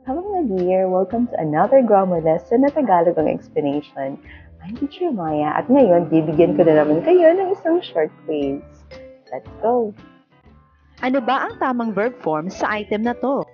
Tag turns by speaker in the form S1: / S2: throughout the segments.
S1: Hello, my dear. Welcome to another grammar lesson na Tagalog ang explanation. I'm Teacher Maya at ngayon bibigyan ko na naman kayo ng isang short quiz. Let's go!
S2: Ano ba ang tamang verb form sa item na to?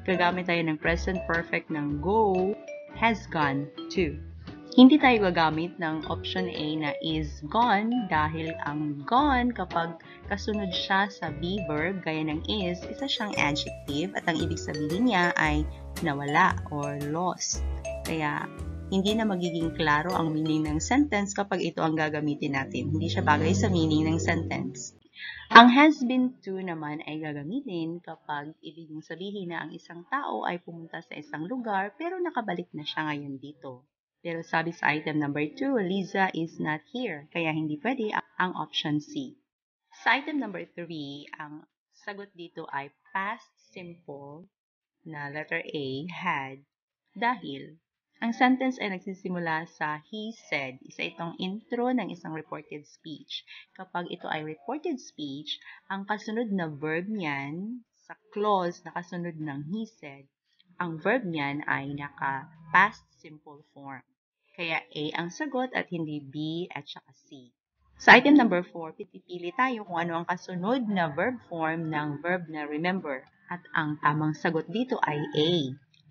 S2: Gagamit tayo ng present perfect ng go, has gone to. Hindi tayo gagamit ng option A na is gone dahil ang gone kapag kasunod siya sa be verb gaya ng is, isa siyang adjective at ang ibig sabihin niya ay nawala or lost. Kaya hindi na magiging klaro ang meaning ng sentence kapag ito ang gagamitin natin. Hindi siya bagay sa meaning ng sentence. Ang has been to naman ay gagamitin kapag ibig mong sabihin na ang isang tao ay pumunta sa isang lugar pero nakabalik na siya ngayon dito. Pero sabi sa item number 2, Liza is not here, kaya hindi pwede ang option C. Sa item number 3, ang sagot dito ay past simple na letter A, had, dahil ang sentence ay nagsisimula sa he said. Isa itong intro ng isang reported speech. Kapag ito ay reported speech, ang kasunod na verb niyan sa clause na kasunod ng he said, ang verb niyan ay naka-past simple form. Kaya A ang sagot at hindi B at saka C. Sa item number 4, pipili tayo kung ano ang kasunod na verb form ng verb na remember. At ang tamang sagot dito ay A,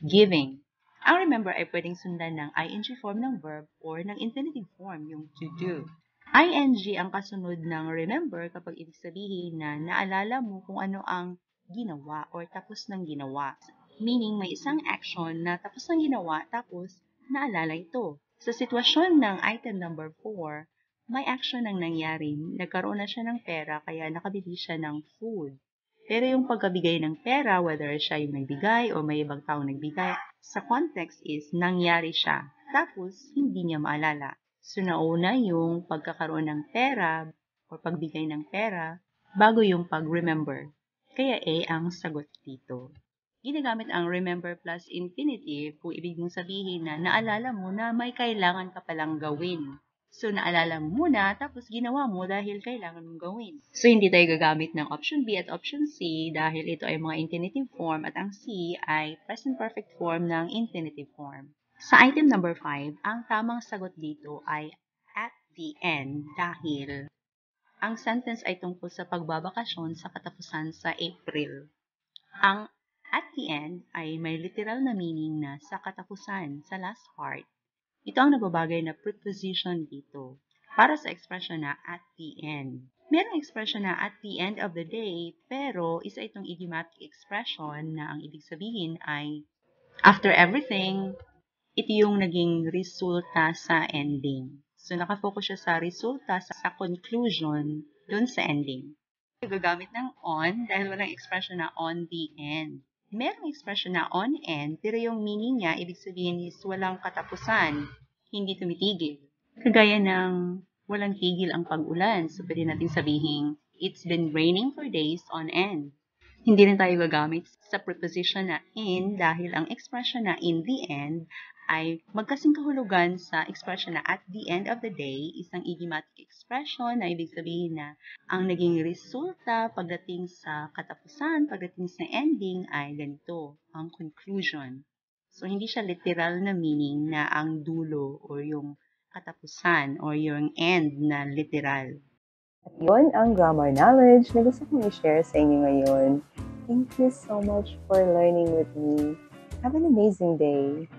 S2: giving. Ang remember ay pwedeng sundan ng ing form ng verb or ng infinitive form, yung to do. Ing ang kasunod ng remember kapag ibig sabihin na naalala mo kung ano ang ginawa or tapos ng ginawa. Meaning may isang action na tapos ng ginawa tapos naalala ito. Sa sitwasyon ng item number 4, may action ang nangyari. Nagkaroon na siya ng pera kaya nakabili siya ng food. Pero yung pagkabigay ng pera, whether siya yung nagbigay o may ibang taong nagbigay, sa context is nangyari siya. Tapos, hindi niya maalala. So, nauna yung pagkakaroon ng pera o pagbigay ng pera bago yung pag-remember. Kaya A ang sagot dito. Ginagamit ang remember plus infinitive kung ibig mong sabihin na naalala mo na may kailangan ka palang gawin. So, naalala mo muna, tapos ginawa mo dahil kailangan mong gawin. So, hindi tayo gagamit ng option B at option C dahil ito ay mga infinitive form at ang C ay present perfect form ng infinitive form. Sa item number 5, ang tamang sagot dito ay at the end dahil ang sentence ay tungkol sa pagbabakasyon sa katapusan sa April. Ang at the end ay may literal na meaning na sa katapusan, sa last part. Ito ang nababagay na preposition dito para sa expression na at the end. Merong expression na at the end of the day, pero isa itong idiomatic expression na ang ibig sabihin ay after everything, ito yung naging resulta sa ending. So, nakafocus siya sa resulta, sa conclusion, dun sa ending. Gagamit ng on dahil walang expression na on the end. Merong expression na on end, pero yung meaning niya, ibig sabihin is walang katapusan, hindi tumitigil. Kagaya ng walang tigil ang pag-ulan, so pwede natin sabihin, it's been raining for days on end. Hindi rin tayo gagamit sa preposition na in dahil ang expression na in the end ay magkasing kahulugan sa expression na at the end of the day, isang idiomatic expression na ibig sabihin na ang naging resulta pagdating sa katapusan, pagdating sa ending ay ganito, ang conclusion. So, hindi siya literal na meaning na ang dulo or yung katapusan or yung end na literal.
S1: At yun ang grammar knowledge na gusto kong i-share sa inyo ngayon. Thank you so much for learning with me. Have an amazing day.